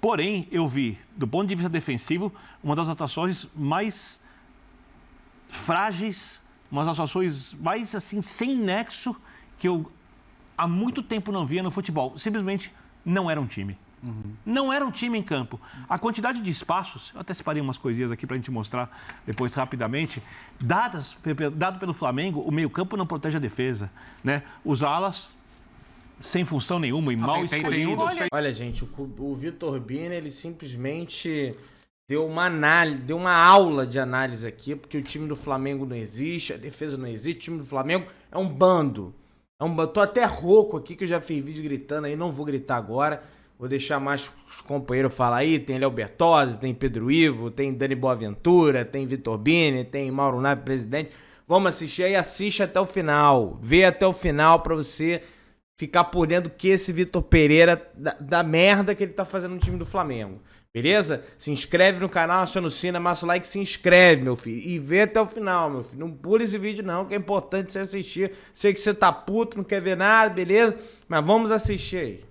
Porém, eu vi, do ponto de vista defensivo, uma das atuações mais frágeis, uma das atuações mais, assim, sem nexo, que eu há muito tempo não via no futebol. Simplesmente não era um time. Não era um time em campo. A quantidade de espaços, eu até separei umas coisinhas aqui para a gente mostrar depois rapidamente, dado pelo Flamengo, o meio-campo não protege a defesa, né? Os alas sem função nenhuma e mal escolhidos. Olha, gente, o Vitor Birner, ele simplesmente deu uma aula de análise aqui, porque o time do Flamengo não existe, a defesa não existe, o time do Flamengo é um bando. Tô até rouco aqui, que eu já fiz vídeo gritando aí, não vou gritar agora. Vou deixar mais os companheiros falar aí. Tem Léo Bertozzi, tem Pedro Ivo, tem Dani Boaventura, tem Vitor Birner, tem Mauro Naves, presidente. Vamos assistir aí, assiste até o final. Vê até o final pra você ficar por dentro que esse Vitor Pereira, da merda que ele tá fazendo no time do Flamengo. Beleza? Se inscreve no canal, aciona o sino, amassa o like, se inscreve, meu filho. E vê até o final, meu filho. Não pula esse vídeo não, que é importante você assistir. Sei que você tá puto, não quer ver nada, beleza? Mas vamos assistir aí.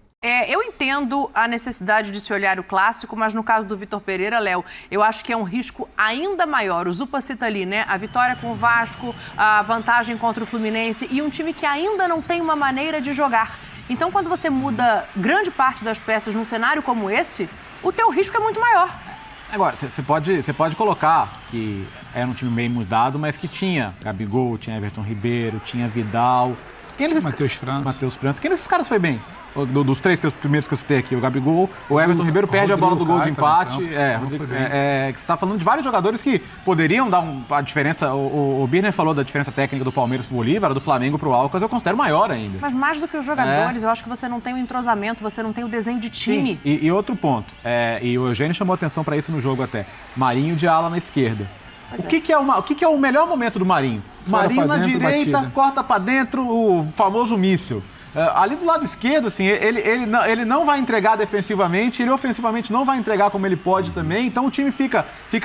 Eu entendo a necessidade de se olhar o clássico, mas no caso do Vitor Pereira, Léo, eu acho que é um risco ainda maior. O Zupa cita ali, né? A vitória com o Vasco, a vantagem contra o Fluminense e um time que ainda não tem uma maneira de jogar. Então, quando você muda grande parte das peças num cenário como esse, o teu risco é muito maior. Agora, você pode colocar que era um time meio mudado, mas que tinha Gabigol, tinha Everton Ribeiro, tinha Vidal. Matheus França. Quem desses caras foi bem? Dos três primeiros que eu citei aqui, o Gabigol, o Everton Ribeiro perde a bola do gol de empate. Você está falando de vários jogadores que poderiam dar a diferença. O Birner falou da diferença técnica do Palmeiras pro Bolívar, do Flamengo pro Alcas, eu considero maior ainda. Mas mais do que os jogadores, eu acho que você não tem o entrosamento, você não tem o desenho de time. Sim. E outro ponto, e o Eugênio chamou atenção para isso no jogo até, Marinho de ala na esquerda. O que é o melhor momento do Marinho? Marinho na direita, corta para dentro, o famoso míssil. Ali do lado esquerdo, assim, ele não vai entregar defensivamente, ele ofensivamente não vai entregar como ele pode também, então o time fica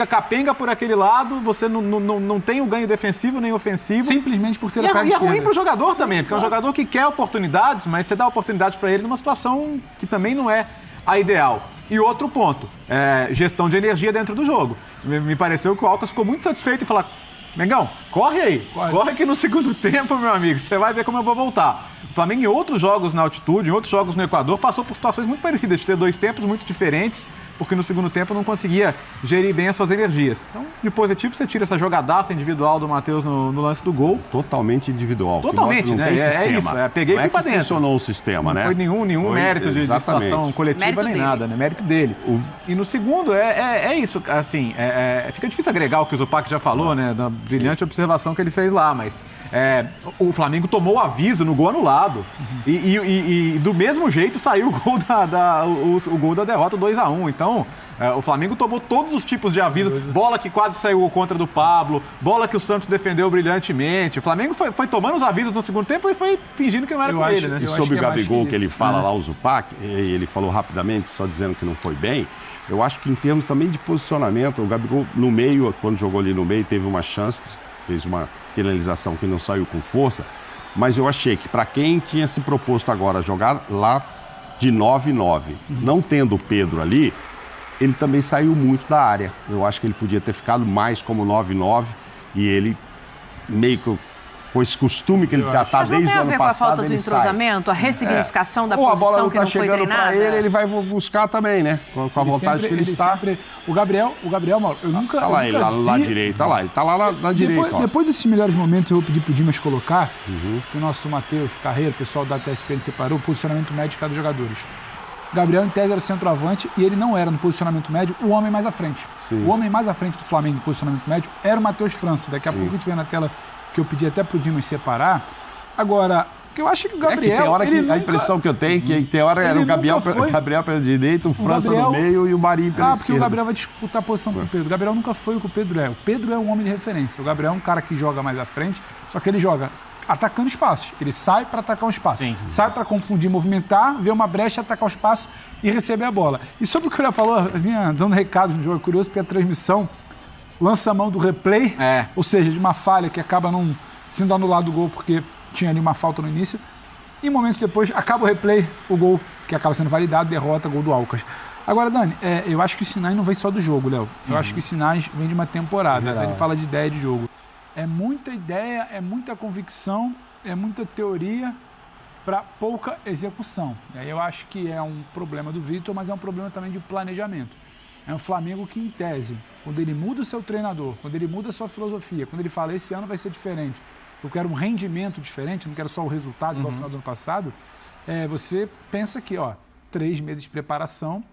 capenga por aquele lado, você não tem o ganho defensivo nem ofensivo. Simplesmente por ter a perna esquerda. E é ruim pro jogador também, porque é um jogador que quer oportunidades, mas você dá oportunidade para ele numa situação que também não é a ideal. E outro ponto, gestão de energia dentro do jogo. Me pareceu que o Alcas ficou muito satisfeito em falar: Mengão, corre aí, corre que no segundo tempo, meu amigo, você vai ver como eu vou voltar. O Flamengo, em outros jogos na altitude, em outros jogos no Equador, passou por situações muito parecidas, de ter dois tempos muito diferentes, porque no segundo tempo não conseguia gerir bem as suas energias. Então, de positivo, você tira essa jogadaça individual do Matheus no lance do gol. Totalmente individual. Totalmente, não né? Tem é isso, peguei e fui pra dentro. Funcionou o sistema, né? Não foi nenhum mérito de situação coletiva mérito nem dele. Nada, né? Mérito dele. E no segundo, é isso, assim, fica difícil agregar o que o Zupac já falou, né? Da brilhante observação que ele fez lá, mas o Flamengo tomou o aviso no gol anulado. E do mesmo jeito saiu o gol o gol da derrota 2-1. Então, o Flamengo tomou todos os tipos de aviso. Bola que quase saiu contra do Pablo, bola que o Santos defendeu brilhantemente. O Flamengo foi tomando os avisos no segundo tempo e foi fingindo que não era com ele, né? E sobre o Gabigol, que ele fala lá, o Zupac, ele falou rapidamente, só dizendo que não foi bem. Eu acho que em termos também de posicionamento, o Gabigol no meio, quando jogou ali no meio, teve uma chance, fez uma finalização que não saiu com força, mas eu achei que para quem tinha se proposto agora jogar lá de 9-9, não tendo o Pedro ali, ele também saiu muito da área. Eu acho que ele podia ter ficado mais como 9-9 e ele meio que com esse costume que ele já está desde o ano passado. Mas não tem a ver com a falta do entrosamento, a ressignificação da posição que não foi treinada? Ele vai buscar também, né? Com a vontade que ele está. O Gabriel, Mauro, eu nunca vi... Olha lá, ele lá na direita, olha lá, ele está lá na direita. Depois desses melhores momentos, eu vou pedir pro Dimas colocar, que o nosso Matheus Carreiro, o pessoal da TSPN separou, o posicionamento médio de cada jogador. Gabriel, em tese, era centroavante e ele não era, no posicionamento médio, o homem mais à frente. Sim. O homem mais à frente do Flamengo, no posicionamento médio, era o Matheus França. Daqui a pouco a gente vê na tela que eu pedi até pro Dimas separar. Agora, o que eu acho que o Gabriel... tem hora que a impressão que eu tenho é que tem hora era o Gabriel pela direita, o França no meio e o Marinho pela esquerda. Porque o Gabriel vai disputar a posição com o Pedro. O Gabriel nunca foi o que o Pedro é. O Pedro é um homem de referência. O Gabriel é um cara que joga mais à frente, só que ele joga atacando espaços. Ele sai para atacar um espaço. Sim. Sai para confundir, movimentar, ver uma brecha, atacar o espaço e receber a bola. E sobre o que o Léo falou, eu vinha dando recados no jogo, é curioso, porque a transmissão lança a mão do replay, ou seja, de uma falha que acaba não sendo anulado o gol porque tinha ali uma falta no início. E momentos depois, acaba o replay, o gol que acaba sendo validado, derrota, gol do Alcas. Agora, Dani, eu acho que os sinais não vêm só do jogo, Léo. Eu acho que os sinais vêm de uma temporada. Ele fala de ideia de jogo. É muita ideia, é muita convicção, é muita teoria para pouca execução. E aí eu acho que é um problema do Vitor, mas é um problema também de planejamento. É um Flamengo que, em tese, quando ele muda o seu treinador, quando ele muda a sua filosofia, quando ele fala, esse ano vai ser diferente, eu quero um rendimento diferente, não quero só o resultado igual ao final do ano passado, você pensa que, 3 meses de preparação,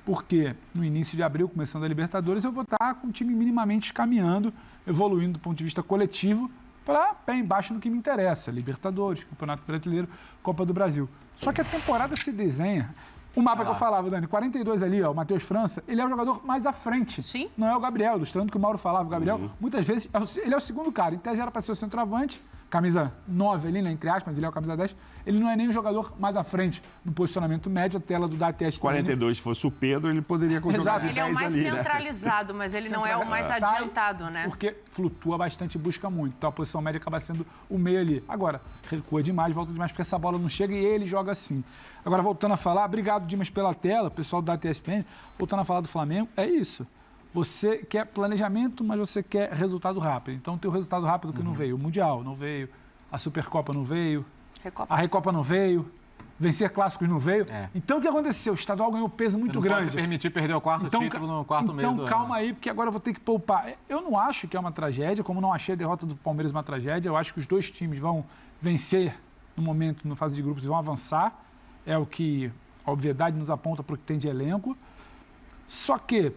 porque no início de abril, começando a Libertadores, eu vou estar com o time minimamente caminhando, evoluindo do ponto de vista coletivo, para pé embaixo no que me interessa, Libertadores, Campeonato Brasileiro, Copa do Brasil. Só que a temporada se desenha... O mapa que eu falava, Dani, 42 ali, o Matheus França, ele é o jogador mais à frente. Sim. Não é o Gabriel, ilustrando o que o Mauro falava. O Gabriel, muitas vezes, ele é o segundo cara. Em tese era para ser o centroavante, camisa 9 ali, né, entre aspas, mas ele é o camisa 10. Ele não é nem o jogador mais à frente no posicionamento médio, a tela do DATS. 42, se fosse o Pedro, ele poderia jogar de 10 ali, Ele é o mais centralizado, mas ele não é o mais adiantado, né? Porque flutua bastante e busca muito. Então a posição média acaba sendo o meio ali. Agora, recua demais, volta demais, porque essa bola não chega e ele joga assim. Agora, voltando a falar, obrigado, Dimas, pela tela, pessoal do DATSPN, voltando a falar do Flamengo, é isso. Você quer planejamento, mas você quer resultado rápido. Então, tem o resultado rápido que não veio. O Mundial não veio, a Supercopa não veio, a Recopa não veio, vencer clássicos não veio. Então, o que aconteceu? O estadual ganhou peso muito grande. Pode se permitir perder o quarto título no quarto mês do ano. Então, calma aí, porque agora eu vou ter que poupar. Eu não acho que é uma tragédia, como não achei a derrota do Palmeiras uma tragédia. Eu acho que os dois times vão vencer no momento, na fase de grupos, e vão avançar. É o que a obviedade nos aponta para o que tem de elenco. Só que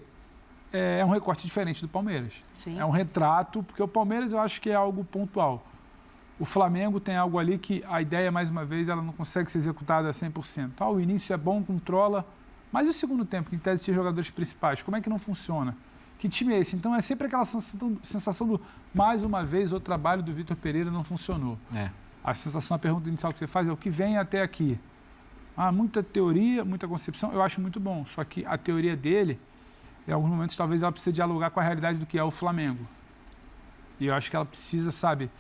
é um recorte diferente do Palmeiras. Sim. É um retrato, porque o Palmeiras eu acho que é algo pontual. O Flamengo tem algo ali que a ideia, mais uma vez, ela não consegue ser executada a 100%. O início é bom, controla, mas e o segundo tempo, que em tese tinha jogadores principais, como é que não funciona? Que time é esse? Então é sempre aquela sensação do, mais uma vez, o trabalho do Vitor Pereira não funcionou. A sensação, a pergunta inicial que você faz é o que vem até aqui. Muita teoria, muita concepção, eu acho muito bom. Só que a teoria dele, em alguns momentos, talvez ela precise dialogar com a realidade do que é o Flamengo. E eu acho que ela precisa, precisa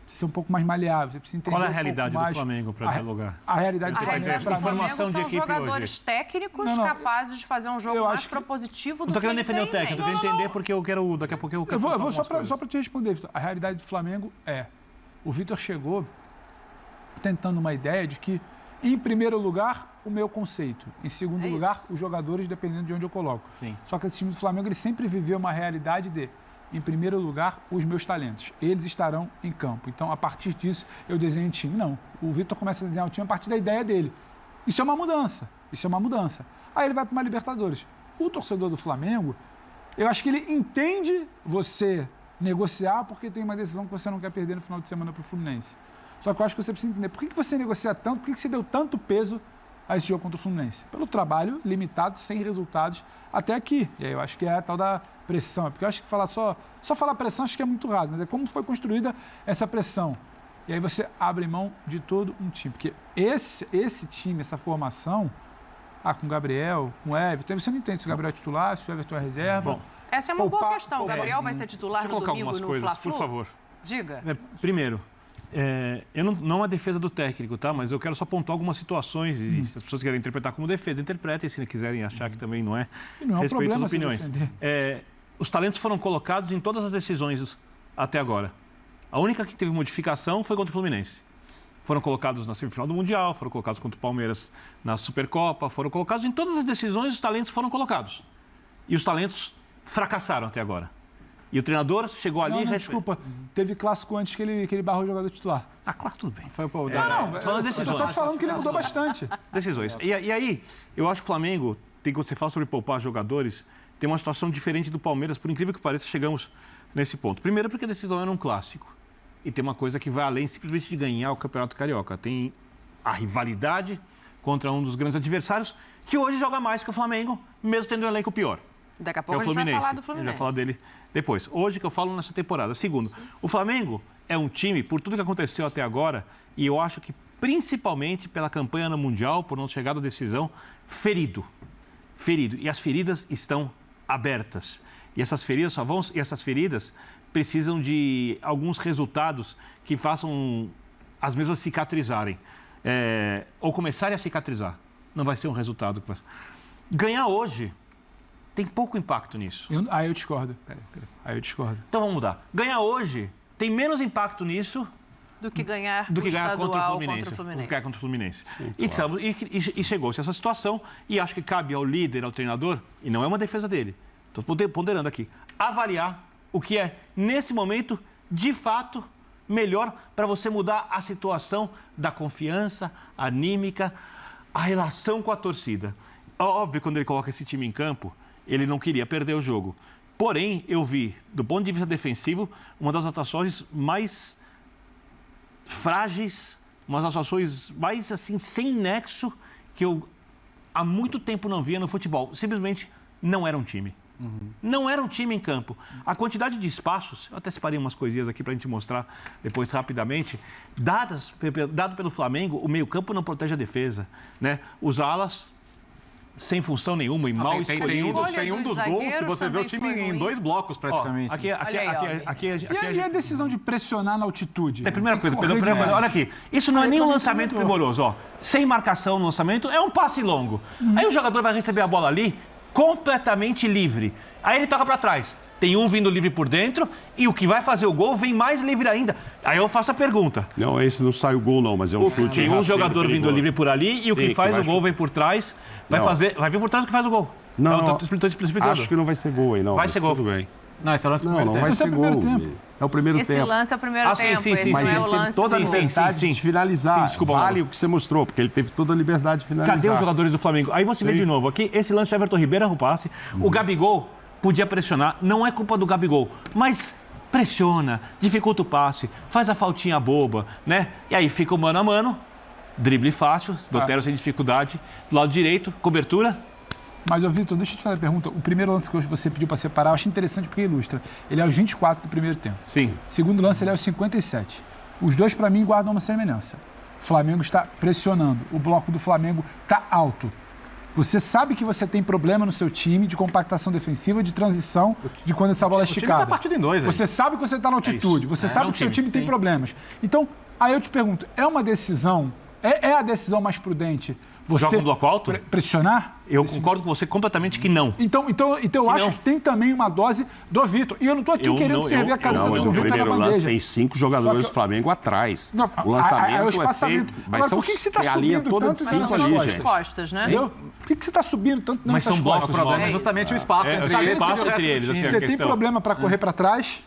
ser um pouco mais maleável. Você precisa entender qual é a realidade do Flamengo para dialogar? A realidade do Flamengo, para informação de equipe hoje. São jogadores técnicos capazes de fazer um jogo mais propositivo do que não estou querendo defender o técnico, eu quero entender porque eu quero, daqui a pouco eu quero... Eu vou só para te responder, Vitor. A realidade do Flamengo o Vitor chegou tentando uma ideia de que, em primeiro lugar, o meu conceito. Em segundo lugar, os jogadores, dependendo de onde eu coloco. Sim. Só que esse time do Flamengo, ele sempre viveu uma realidade de, em primeiro lugar, os meus talentos. Eles estarão em campo. Então, a partir disso, eu desenho um time. Não. O Vitor começa a desenhar o time a partir da ideia dele. Isso é uma mudança. Aí ele vai para uma Libertadores. O torcedor do Flamengo, eu acho que ele entende você negociar porque tem uma decisão que você não quer perder no final de semana para o Fluminense. Só que eu acho que você precisa entender por que você negocia tanto, por que você deu tanto peso a esse jogo contra o Fluminense? Pelo trabalho limitado, sem resultados até aqui. E aí eu acho que é a tal da pressão. Porque eu acho que falar só falar pressão acho que é muito raso, mas é como foi construída essa pressão. E aí você abre mão de todo um time. Porque esse time, essa formação, com o Gabriel, com o Everton, você não entende se o Gabriel é titular, se o Everton é reserva. Bom, essa é uma boa questão. O Gabriel vai ser titular no domingo no Fla-Flu? Por favor. Diga. Primeiro, eu não a defesa do técnico, tá? Mas eu quero só pontuar algumas situações e se as pessoas querem interpretar como defesa, interpretem, se quiserem achar que também não é. Não é respeito às problema opiniões. Os talentos foram colocados em todas as decisões até agora. A única que teve modificação foi contra o Fluminense. Foram colocados na semifinal do Mundial, foram colocados contra o Palmeiras na Supercopa, foram colocados em todas as decisões, os talentos foram colocados. E os talentos fracassaram até agora. E o treinador chegou ali... Desculpa, teve clássico antes que ele barrou o jogador titular. Claro, tudo bem. Foi o Paulo. São as decisões. Eu só te falando que ele mudou bastante. Decisões. E aí, eu acho que o Flamengo, quando você fala sobre poupar jogadores, tem uma situação diferente do Palmeiras, por incrível que pareça, chegamos nesse ponto. Primeiro porque a decisão era um clássico. E tem uma coisa que vai além simplesmente de ganhar o Campeonato Carioca. Tem a rivalidade contra um dos grandes adversários, que hoje joga mais que o Flamengo, mesmo tendo um elenco pior. Daqui a pouco a gente vai falar do Fluminense. A gente vai falar dele depois. Hoje que eu falo nessa temporada. Segundo, o Flamengo é um time, por tudo que aconteceu até agora, e eu acho que principalmente pela campanha no Mundial, por não chegar à decisão, ferido. E as feridas estão abertas. E essas feridas precisam de alguns resultados que façam as mesmas cicatrizarem. Ou começarem a cicatrizar. Não vai ser um resultado que vai... Ganhar hoje tem pouco impacto nisso. Aí eu discordo. Então vamos mudar. Ganhar hoje tem menos impacto nisso do que ganhar contra o estadual Fluminense. contra o Fluminense. Do que ganhar contra o Fluminense. Sim, E chegou-se a essa situação e acho que cabe ao líder, ao treinador, e não é uma defesa dele, estou ponderando aqui, avaliar o que é, nesse momento, de fato, melhor para você mudar a situação da confiança anímica, a relação com a torcida. Óbvio, quando ele coloca esse time em campo, ele não queria perder o jogo. Porém, eu vi, do ponto de vista defensivo, uma das atuações mais frágeis, umas atuações mais, assim, sem nexo, que eu há muito tempo não via no futebol. Simplesmente não era um time. Não era um time em campo. A quantidade de espaços, eu até separei umas coisinhas aqui para a gente mostrar depois rapidamente, dado pelo Flamengo, o meio-campo não protege a defesa, né? Os alas sem função nenhuma e mal escolhidos. Tem um dos gols que você vê o time em 2 blocos praticamente. E a decisão de pressionar na altitude? É a primeira coisa, olha aqui. Isso não é nem um lançamento primoroso, ó. Sem marcação no lançamento, é um passe longo. Aí o jogador vai receber a bola ali completamente livre. Aí ele toca para trás. Tem um vindo livre por dentro e o que vai fazer o gol vem mais livre ainda. Aí eu faço a pergunta. Não, esse não sai o gol não, mas é um chute. Tem um jogador vindo livre por ali e o que faz o gol vem por trás. Vai vir por trás o que faz o gol. Não, explicando. Acho que não vai ser gol aí, não. Vai ser gol. Tudo bem. Não, esse é o lance do Não, primeiro não vai tempo. ser gol. É o primeiro Esse tempo. lance é o primeiro tempo. Sim, Mas não é ele o teve lance toda a do gol. liberdade de finalizar. Desculpa, vale o que você mostrou, porque ele teve toda a liberdade de finalizar. Cadê os jogadores do Flamengo? Aí você vê de novo aqui, esse lance do Everton Ribeiro é o passe. O Gabigol podia pressionar, não é culpa do Gabigol, mas pressiona, dificulta o passe, faz a faltinha boba, né? E aí fica o mano a mano, drible fácil, Dotero sem dificuldade, do lado direito, cobertura. Mas, Vitor, deixa eu te fazer a pergunta. O primeiro lance que hoje você pediu para separar, eu acho interessante porque ilustra. Ele é aos 24 do primeiro tempo. Sim. Segundo lance, ele é aos 57. Os dois, para mim, guardam uma semelhança. O Flamengo está pressionando. O bloco do Flamengo está alto. Você sabe que você tem problema no seu time de compactação defensiva, de transição, de quando essa bola é esticada. O time tá partido em dois aí. Você sabe que você está na altitude. Você sabe que o seu time tem problemas. Então, aí eu te pergunto, é uma decisão, é a decisão mais prudente você joga um bloco alto? Pressionar? Eu concordo com você completamente que não. Então eu acho que tem também uma dose do Vitor. E eu não estou aqui querendo servir a camisa do Vitor Vitor na na bandeja. bandeja. Tem 5 jogadores do Flamengo atrás. Não, o lançamento o espaçamento. Mas por que você está a linha subindo toda tanto de 5 nessas ali, costas? gente. Costas, né? Entendeu? Por que você está subindo tanto Mas nessas são blocos, costas? O problema é justamente o espaço entre o eles. espaço entre eles. Assim, Você tem problema para correr para trás,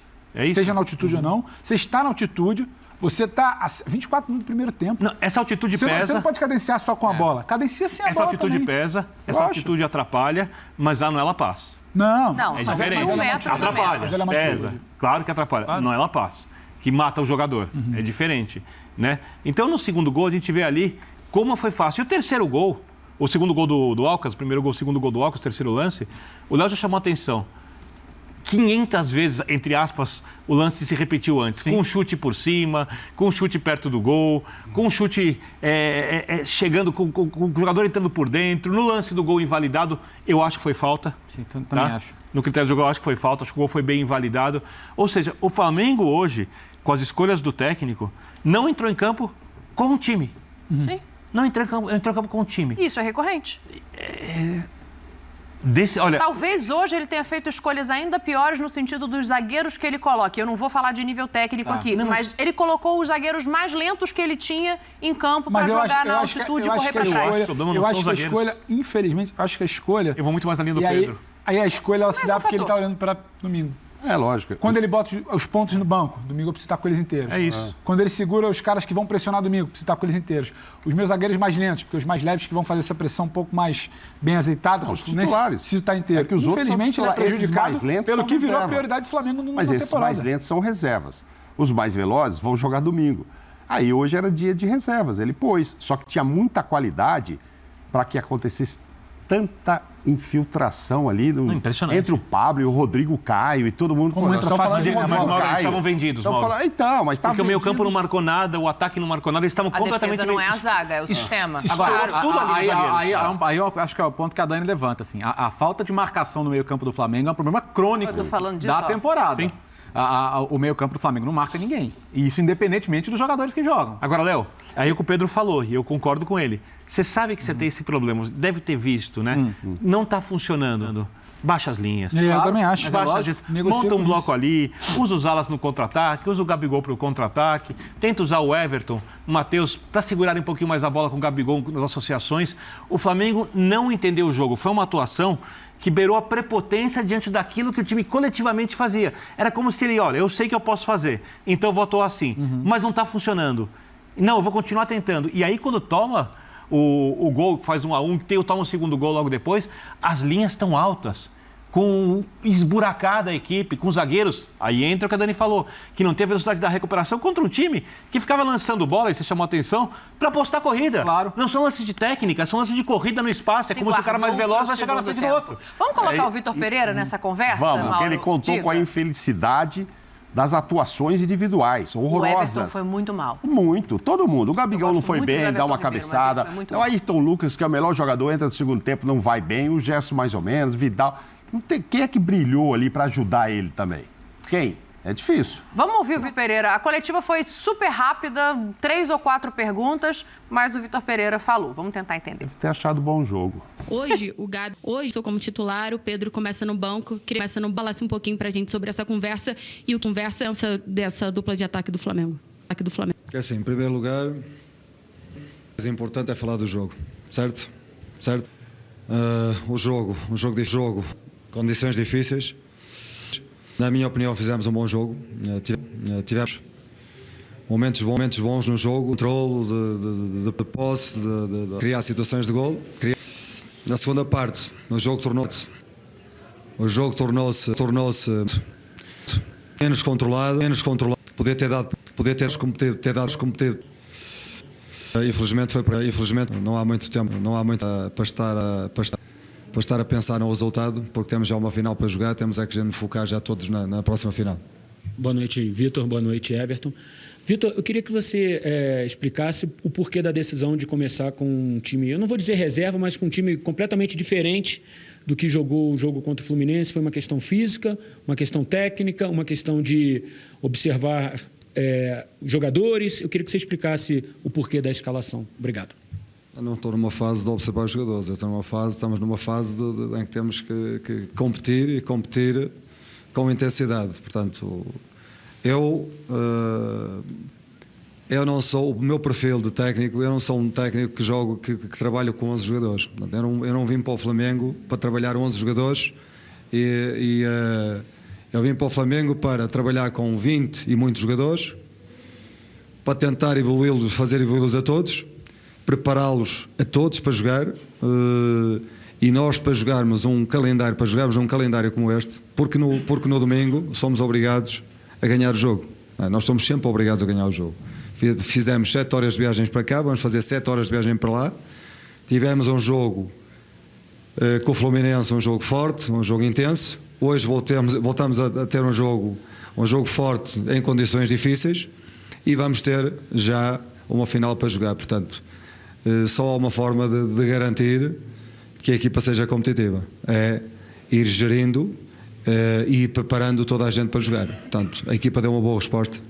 seja na altitude ou não. Você está na altitude. Você está a 24 minutos do primeiro tempo. Não, essa altitude pesa. Você não pode cadenciar só com a bola. Cadencia sem a bola Essa altitude também. pesa, essa altitude atrapalha, mas a não ela passa. Não, É diferente. Atrapalha, Mas ela é uma pesa. altitude. Claro que atrapalha. Não ela passa. Que mata o jogador. É diferente, né? Então, no segundo gol, a gente vê ali como foi fácil. E o terceiro gol, o segundo gol do Alcas, o primeiro gol, o segundo gol do Alcas, o terceiro lance, o Léo já chamou a atenção. 500 vezes, entre aspas, o lance se repetiu antes. Sim. Com um chute por cima, com um chute perto do gol, com um chute chegando, com o jogador entrando por dentro. No lance do gol invalidado, eu acho que foi falta. Sim, também acho. No critério do jogo, eu acho que foi falta. Acho que o gol foi bem invalidado. Ou seja, o Flamengo hoje, com as escolhas do técnico, não entrou em campo com um time. Sim. Não entrou em campo com um time. Isso é recorrente. Olha, Talvez hoje ele tenha feito escolhas ainda piores no sentido dos zagueiros que ele coloca. Eu não vou falar de nível técnico aqui, mas ele colocou os zagueiros mais lentos que ele tinha em campo para jogar na altitude e correr para trás. Eu acho que a escolha, infelizmente, eu vou muito mais na linha do Pedro. Aí a escolha ela se dá porque ele está olhando para domingo. É lógico. Quando ele bota os pontos no banco, domingo eu preciso estar com eles inteiros. É isso. Quando ele segura os caras que vão pressionar domingo, eu preciso estar com eles inteiros. Os meus zagueiros mais lentos, porque os mais leves que vão fazer essa pressão um pouco mais bem azeitada, os titulares. preciso estar inteiro. É que os Infelizmente, ele é prejudicado pelo que virou a prioridade do Flamengo no Mas temporada. esses mais lentos são reservas. Os mais velozes vão jogar domingo. Aí hoje era dia de reservas, ele pôs. Só que tinha muita qualidade para que acontecesse tanta infiltração ali entre o Pablo e o Rodrigo Caio e todo mundo. Como entra fácil de mas eles estavam vendidos, mas porque o meio campo não marcou nada, o ataque não marcou nada, eles estavam completamente... A defesa não é a zaga, é o sistema. Agora, tudo ali aí eu acho que é o ponto que a Dani levanta. Assim, a falta de marcação no meio campo do Flamengo é um problema crônico da temporada. Sim. o meio-campo do Flamengo não marca ninguém. E isso independentemente dos jogadores que jogam. Agora, Léo, aí o que o Pedro falou, e eu concordo com ele. Você sabe que você tem esse problema, deve ter visto, né? Não está funcionando. Baixa as linhas. Eu também acho. Baixa as linhas. Monta um bloco ali, usa os alas no contra-ataque, usa o Gabigol para o contra-ataque, tenta usar o Everton, o Matheus, para segurarem um pouquinho mais a bola com o Gabigol nas associações. O Flamengo não entendeu o jogo. Foi uma atuação que beirou a prepotência diante daquilo que o time coletivamente fazia. Era como se ele, olha, eu sei que eu posso fazer, então eu vou atuar assim, mas não está funcionando. Não, eu vou continuar tentando. E aí, quando toma o gol, que faz 1-1, que toma o segundo gol logo depois, as linhas estão altas, com esburacada a equipe, com zagueiros. Aí entra o que a Dani falou, que não tem a velocidade da recuperação contra um time que ficava lançando bola, e você chamou a atenção, para postar corrida. Claro. Não são lances de técnica, são lances de corrida no espaço. É como se o cara mais veloz vai chegar na frente do outro. Vamos colocar o Vitor Pereira nessa conversa, Vamos, Mauro? ele contou Diga. com a infelicidade das atuações individuais, O horrorosas. Everton foi muito mal. Muito, todo mundo. O Gabigol Eu não gosto foi muito do bem, Everton dá uma Ribeiro, mas cabeçada. ele foi muito O mal. Ayrton Lucas, que é o melhor jogador, entra no segundo tempo, não vai bem. O Gerson mais ou menos, Vidal. Não tem, quem é que brilhou ali para ajudar ele também? Quem? É difícil. Vamos ouvir o Vitor Pereira. A coletiva foi super rápida, 3 ou 4 perguntas, mas o Vitor Pereira falou. Vamos tentar entender. Deve ter achado bom jogo. Hoje, o Gabi, sou como titular, o Pedro começa no banco. Queria começar no balanço um pouquinho pra gente sobre essa conversa e o conversa dessa dupla de ataque do Flamengo. Assim, em primeiro lugar, o mais importante é falar do jogo, certo? Certo? O jogo, condições difíceis. Na minha opinião, fizemos um bom jogo. Tivemos momentos bons no jogo, controlo de posse, de criar situações de gol. Na segunda parte, o jogo tornou-se menos controlado. Podia ter dado competido. Infelizmente não há muito tempo, para estar a pensar no resultado, porque temos já uma final para jogar, temos é que já nos focar já todos na próxima final. Boa noite, Vitor. Boa noite, Everton. Vitor, eu queria que você explicasse o porquê da decisão de começar com um time, eu não vou dizer reserva, mas com um time completamente diferente do que jogou o jogo contra o Fluminense. Foi uma questão física, uma questão técnica, uma questão de observar jogadores. Eu queria que você explicasse o porquê da escalação. Obrigado. Eu não estou numa fase de observar os jogadores, estamos numa fase em que temos que competir e competir com intensidade. Portanto, eu não sou, o meu perfil de técnico, eu não sou um técnico que trabalho com 11 jogadores. Portanto, eu não vim para o Flamengo para trabalhar 11 jogadores eu vim para o Flamengo para trabalhar com 20 e muitos jogadores, para tentar evoluí-los, fazer evoluí-los a todos, prepará-los a todos para jogar, e nós para jogarmos um calendário como este, porque no domingo somos obrigados a ganhar o jogo. Nós somos sempre obrigados a ganhar o jogo. Fizemos 7 horas de viagens para cá, vamos fazer 7 horas de viagem para lá. Tivemos um jogo com o Fluminense, um jogo forte, um jogo intenso. Hoje voltamos a ter um jogo forte em condições difíceis e vamos ter já uma final para jogar. Portanto, só há uma forma de garantir que a equipa seja competitiva. É ir gerindo e ir preparando toda a gente para jogar. Portanto, a equipa deu uma boa resposta.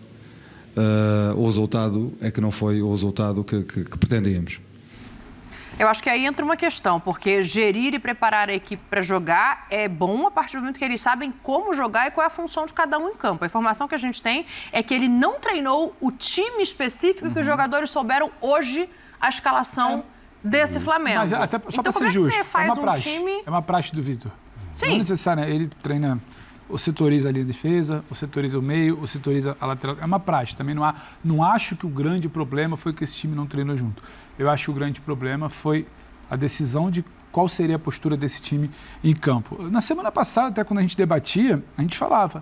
O resultado é que não foi o resultado que pretendíamos. Eu acho que aí entra uma questão, porque gerir e preparar a equipe para jogar é bom a partir do momento que eles sabem como jogar e qual é a função de cada um em campo. A informação que a gente tem é que ele não treinou o time específico que os jogadores souberam hoje a escalação desse Flamengo. Mas até só então, para como ser é que justo, você faz é uma time... É uma praxe do Vitor. Sim. Não é necessário, né? Ele treina, ou setoriza ali a defesa, ou setoriza o meio, ou setoriza a lateral. É uma praxe. Também não acho que o grande problema foi que esse time não treinou junto. Eu acho que o grande problema foi a decisão de qual seria a postura desse time em campo. Na semana passada, até quando a gente debatia, a gente falava,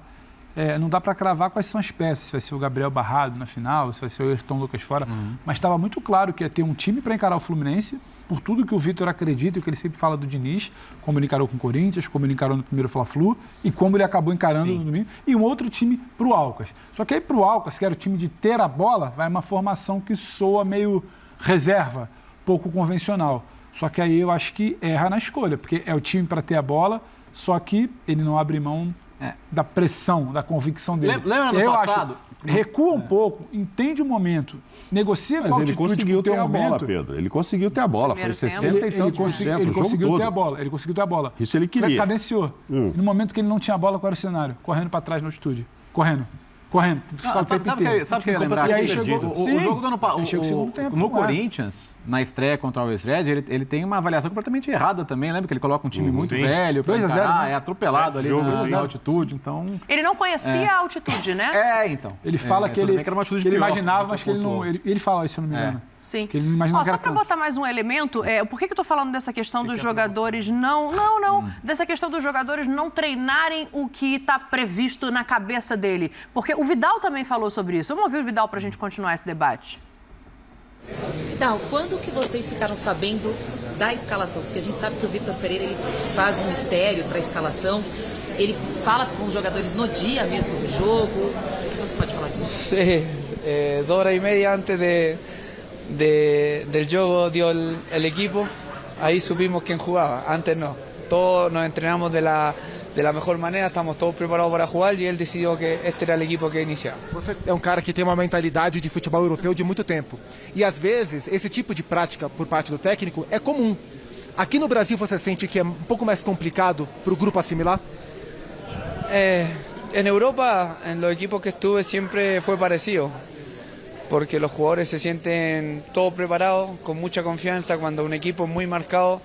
não dá para cravar quais são as peças, se vai ser o Gabriel Barrado na final, se vai ser o Ayrton Lucas fora, mas estava muito claro que ia ter um time para encarar o Fluminense, por tudo que o Vitor acredita e que ele sempre fala do Diniz, como ele encarou com o Corinthians, como ele encarou no primeiro Fla-Flu e como ele acabou encarando no domingo, e um outro time para o Alcas. Só que aí para o Alcas, que era o time de ter a bola, vai uma formação que soa meio reserva, pouco convencional. Só que aí eu acho que erra na escolha, porque é o time para ter a bola, só que ele não abre mão da pressão, da convicção dele. Lembra no passado? Recua um pouco, entende o momento, negocia com a Mas ele altitude conseguiu que tem ter a o momento. bola, Pedro. Ele conseguiu ter a bola. Foi 60 e tantos por cento Ele o jogo conseguiu todo. ter a bola. Ele conseguiu ter a bola. Isso ele queria. Cadenciou. No momento que ele não tinha a bola, qual era o cenário? Correndo para trás na altitude. Correndo. Sabe o que eu ia lembrar? E aí aqui? chegou, O jogo do ano passado. no Corinthians, na estreia contra o Always Red, ele tem uma avaliação completamente errada também. Lembra que ele coloca um time muito velho, 2-0, é atropelado ali na altitude. Então... Ele não conhecia a altitude, né? Então. Ele fala que ele imaginava, mas que ele não... Ele fala isso, se eu não me engano. Sim. Que ele não imaginava que só era para tanto. botar mais um elemento, por que eu estou falando dessa questão dos jogadores não, dessa questão dos jogadores não treinarem o que está previsto na cabeça dele? Porque o Vidal também falou sobre isso. Vamos ouvir o Vidal para a gente continuar esse debate. Vidal, quando que vocês ficaram sabendo da escalação? Porque a gente sabe que o Vitor Pereira ele faz um mistério para a escalação. Ele fala com os jogadores no dia mesmo do jogo. O que você pode falar disso? Sí, 2 horas y media antes del juego dio el equipo, ahí supimos quién jugaba, antes no. Todos nos entrenamos de la mejor maneira, estamos todos preparados para jugar e ele decidiu que este era o equipo que ia iniciar. Você é um cara que tem uma mentalidade de futebol europeu de muito tempo. E às vezes esse tipo de prática por parte do técnico é comum. Aqui no Brasil você sente que é um pouco mais complicado para o grupo assimilar? En Europa, en los equipos que estuve siempre fue parecido. Porque los jugadores se sienten todos preparados, con mucha confianza. Cuando un equipo es muy marcado,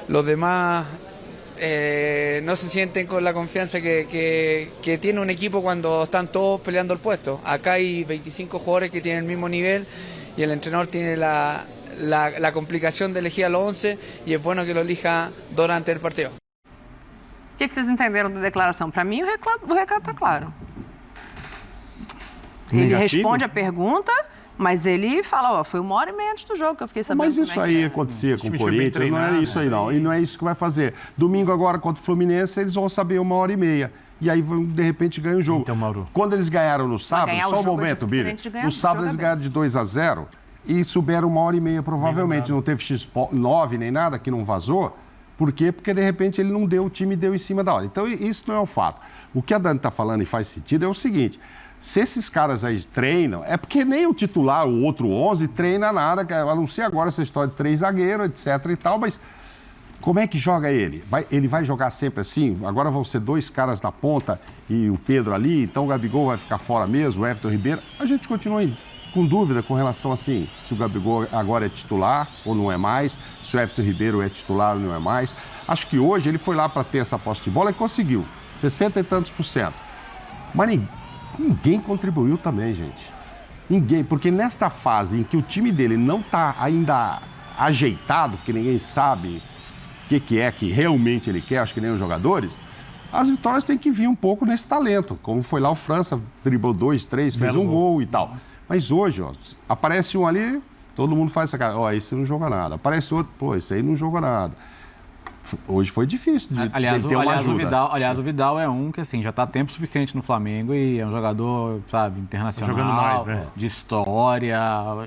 los demás no se sienten con la confianza que tiene un equipo cuando están todos peleando el puesto. Acá hay 25 jugadores que tienen el mismo nivel y el entrenador tiene la complicación de elegir a los 11 y es bueno que lo elija durante el partido. O que vocês entenderam da declaração? Para mim, o recado está claro. Ele responde a pergunta, mas ele fala, foi 1 hora e meia antes do jogo que eu fiquei sabendo. Mas isso aí acontecia com o Corinthians, não é isso aí não. E não é isso que vai fazer. Domingo agora contra o Fluminense, eles vão saber 1 hora e meia. E aí, de repente, ganham o jogo. Então, Mauro. Quando eles ganharam no sábado, só um momento, Bira. No sábado eles ganharam de 2-0 e souberam 1 hora e meia, provavelmente. Não teve X9 nem nada, que não vazou. Por quê? Porque, de repente, ele não deu, o time deu em cima da hora. Então, isso não é o fato. O que a Dani está falando e faz sentido é o seguinte: se esses caras aí treinam, é porque nem o titular, o outro 11, treina nada, a não ser agora essa história de 3 zagueiros, etc e tal, mas como é que joga ele? Ele vai jogar sempre assim? Agora vão ser 2 caras na ponta e o Pedro ali, então o Gabigol vai ficar fora mesmo, o Everton Ribeiro. A gente continua com dúvida com relação assim, se o Gabigol agora é titular ou não é mais, se o Everton Ribeiro é titular ou não é mais. Acho que hoje ele foi lá para ter essa posse de bola e conseguiu, 60 e tantos %. Mas ninguém contribuiu também, gente. Ninguém, porque nesta fase em que o time dele não está ainda ajeitado, que ninguém sabe o que é que realmente ele quer, acho que nem os jogadores, as vitórias têm que vir um pouco nesse talento, como foi lá o França, driblou 2, 3, fez um gol e tal. Mas hoje, ó, aparece um ali, todo mundo faz essa cara, ó, esse não joga nada. Aparece outro, pô, esse aí não joga nada. Hoje foi difícil de ter uma ajuda. O Vidal é um que, assim, já está tempo suficiente no Flamengo e é um jogador, sabe, internacional, jogando mais, né? De história.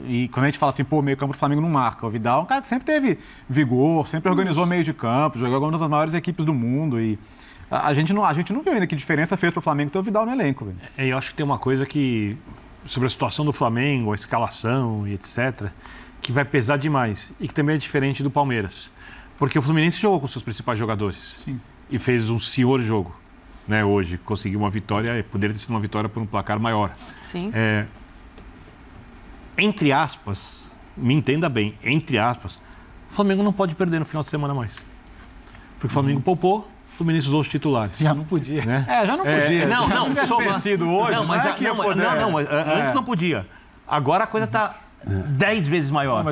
E quando a gente fala assim, pô, o meio campo do Flamengo não marca. O Vidal é um cara que sempre teve vigor, sempre organizou meio de campo, jogou algumas das maiores equipes do mundo e a gente não viu ainda que diferença fez para o Flamengo ter o Vidal no elenco. Velho. Eu acho que tem uma coisa que, sobre a situação do Flamengo, a escalação e etc., que vai pesar demais e que também é diferente do Palmeiras. Porque o Fluminense jogou com seus principais jogadores. Sim. E fez um senhor jogo, né? Hoje, conseguiu uma vitória, poderia ter sido uma vitória por um placar maior. Sim. Entre aspas, me entenda bem, entre aspas, o Flamengo não pode perder no final de semana mais. Porque o Flamengo poupou, o Fluminense usou os titulares. Já não podia. Né? Já não podia. Hoje, antes não podia. Agora a coisa está 10 vezes maior.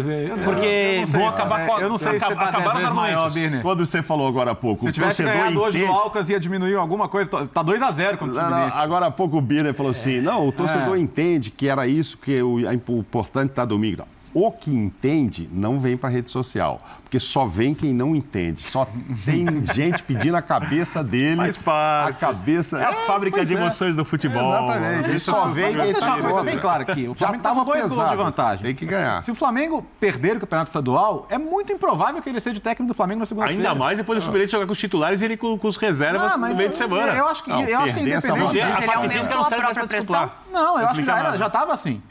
Porque vão acabar com eu não sei se você tá 10 vezes maior, Birner. Quando você falou agora há pouco, se tivesse ganhado hoje do Alcas, ia diminuir alguma coisa. Tá 2-0 contra o Fluminense. Agora há pouco o Birner falou assim, não, o torcedor entende que era isso, que o importante tá domingo. Não. O que entende não vem para rede social, porque só vem quem não entende. Só tem gente pedindo a cabeça dele. Faz parte. A cabeça. É a fábrica de emoções do futebol. Exatamente. Ele só vem quem Deixa tá uma coisa bem clara aqui. O Flamengo estava 2 gols de vantagem. Tem que ganhar. Se o Flamengo perder o Campeonato Estadual, é muito improvável que ele seja o técnico do Flamengo na segunda-feira. Ainda mais depois do Fluminense jogar com os titulares e ele com os reservas no meio de semana. Eu acho que Não, perder essa independente. A Ele parte física não serve mais para disputar. Não, eu acho que já estava assim.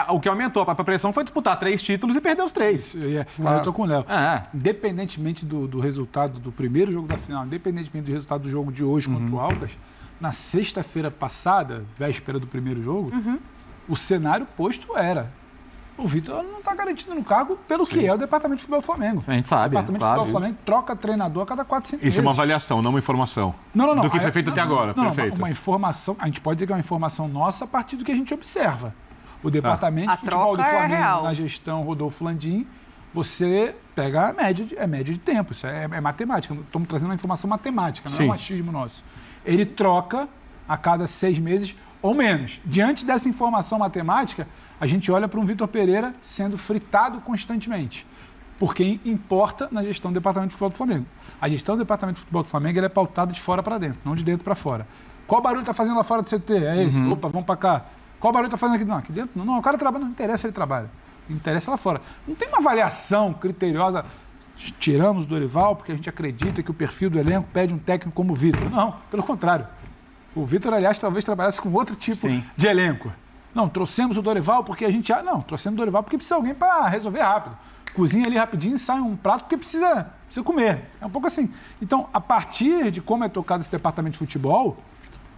O que aumentou a pressão foi disputar 3 títulos e perder os 3. Eu tô com o Léo. Independentemente do resultado do primeiro jogo da final, independentemente do resultado do jogo de hoje contra o Alcas, na sexta-feira passada, véspera do primeiro jogo, o cenário posto era: o Vitor não está garantido no cargo pelo que é o Departamento de Futebol do Flamengo. A gente sabe. O Departamento de Futebol do Flamengo troca treinador a cada 4, 5 meses. Isso é uma avaliação, não uma informação. Não. Do que foi feito até agora. Uma informação, a gente pode dizer que é uma informação nossa a partir do que a gente observa. O Departamento de Futebol do Flamengo, na gestão Rodolfo Landim, você pega a média de tempo. Isso é matemática. Estamos trazendo uma informação matemática, não é um achismo nosso. Ele troca a cada 6 meses ou menos. Diante dessa informação matemática, a gente olha para um Vitor Pereira sendo fritado constantemente. Por quem importa na gestão do Departamento de Futebol do Flamengo. A gestão do Departamento de Futebol do Flamengo é pautada de fora para dentro, não de dentro para fora. Qual barulho está fazendo lá fora do CT? É esse? Opa, vamos para cá. Qual barulho está fazendo aqui? Não, aqui dentro? Não, o cara trabalha, não interessa, ele trabalha. Não interessa lá fora. Não tem uma avaliação criteriosa. Tiramos o Dorival porque a gente acredita que o perfil do elenco pede um técnico como o Vitor. Não, pelo contrário. O Vitor, aliás, talvez trabalhasse com outro tipo de elenco. Não, trouxemos o Dorival porque a gente... Não, trouxemos o Dorival porque precisa de alguém para resolver rápido. Cozinha ali rapidinho e sai um prato porque precisa comer. É um pouco assim. Então, a partir de como é tocado esse departamento de futebol,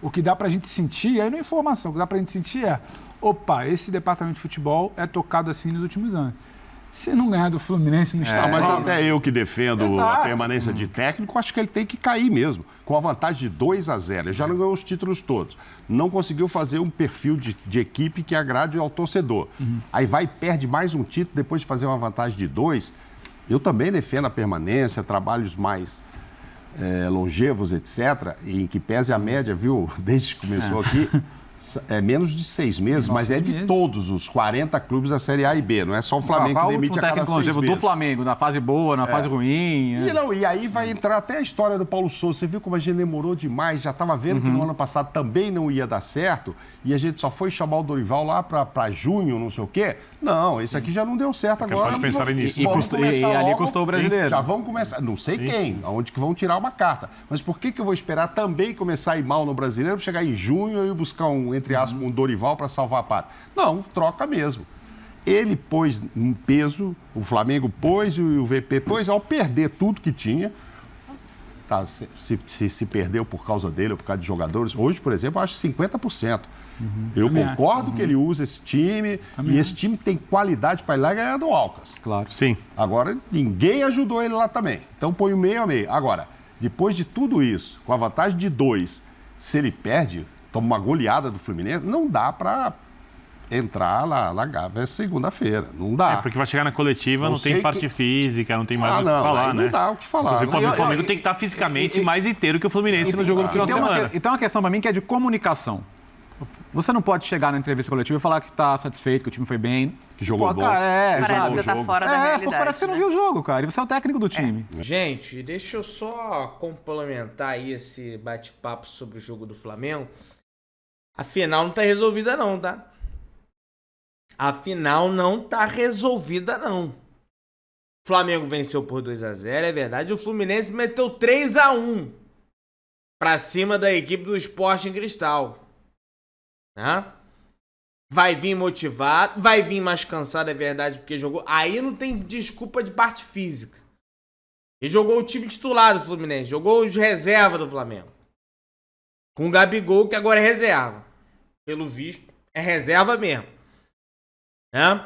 o que dá para a gente sentir, aí não é informação, o que dá para a gente sentir é: opa, esse departamento de futebol é tocado assim nos últimos anos. Se não ganhar do Fluminense no estádio... Mas até eu que defendo a permanência de técnico, acho que ele tem que cair mesmo. Com a vantagem de 2-0. Ele já não ganhou os títulos todos. Não conseguiu fazer um perfil de equipe que agrade ao torcedor. Aí vai e perde mais um título depois de fazer uma vantagem de 2. Eu também defendo a permanência, trabalhos mais longevos, etc. Em que pese a média, viu, desde que começou aqui... É menos de 6 meses, mas é de todos os 40 clubes da Série A e B. Não é só o Flamengo que demite a cada 6 meses. Do Flamengo, na fase boa, na fase ruim. E aí vai entrar até a história do Paulo Souza. Você viu como a gente demorou demais. Já estava vendo que no ano passado também não ia dar certo. E a gente só foi chamar o Dorival lá para junho, não sei o quê. Não, esse aqui já não deu certo agora. Pode pensar nisso. E ali custou o brasileiro. Já vamos começar. Não sei quem, aonde que vão tirar uma carta. Mas por que eu vou esperar também começar a ir mal no brasileiro para chegar em junho e buscar entre aspas, um Dorival para salvar a pátria? Não, troca mesmo. Ele pôs um peso, o Flamengo pôs e o VP pôs, ao perder tudo que tinha. Tá, se perdeu por causa dele ou por causa de jogadores. Hoje, por exemplo, eu acho 50%. Eu concordo que ele usa esse time e esse time tem qualidade para ir lá e ganhar do Alcas. Claro. Sim. Agora, ninguém ajudou ele lá também. Então, põe o meio a meio. Agora, depois de tudo isso, com a vantagem de 2, se ele perde, toma uma goleada do Fluminense, não dá para entrar lá na Gávea segunda-feira. Não dá. Porque vai chegar na coletiva, não tem parte física, não tem mais o que falar, né? Não dá o que falar. Inclusive, o Flamengo tem que estar fisicamente mais inteiro que o Fluminense no jogo do final de semana. Então, uma questão para mim que é de comunicação. Você não pode chegar na entrevista coletiva e falar que está satisfeito, que o time foi bem. Que jogou bom. Parece que você está fora da realidade. Parece que você não viu o jogo, cara. E você é o técnico do time. Gente, deixa eu só complementar aí esse bate-papo sobre o jogo do Flamengo. A final não tá resolvida não, tá? A final não tá resolvida não. O Flamengo venceu por 2-0, é verdade. O Fluminense meteu 3-1 pra cima da equipe do Sporting Cristal. Né? Vai vir motivado, vai vir mais cansado, é verdade, porque jogou... Aí não tem desculpa de parte física. Ele jogou o time titular do Fluminense, jogou os reservas do Flamengo. Com o Gabigol, que agora é reserva. Pelo visto, é reserva mesmo. Né?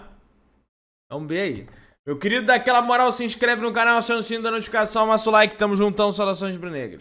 Vamos ver aí. Meu querido, dá aquela moral, se inscreve no canal, aciona o sininho da notificação, massa o like, tamo juntão, saudações brunegras.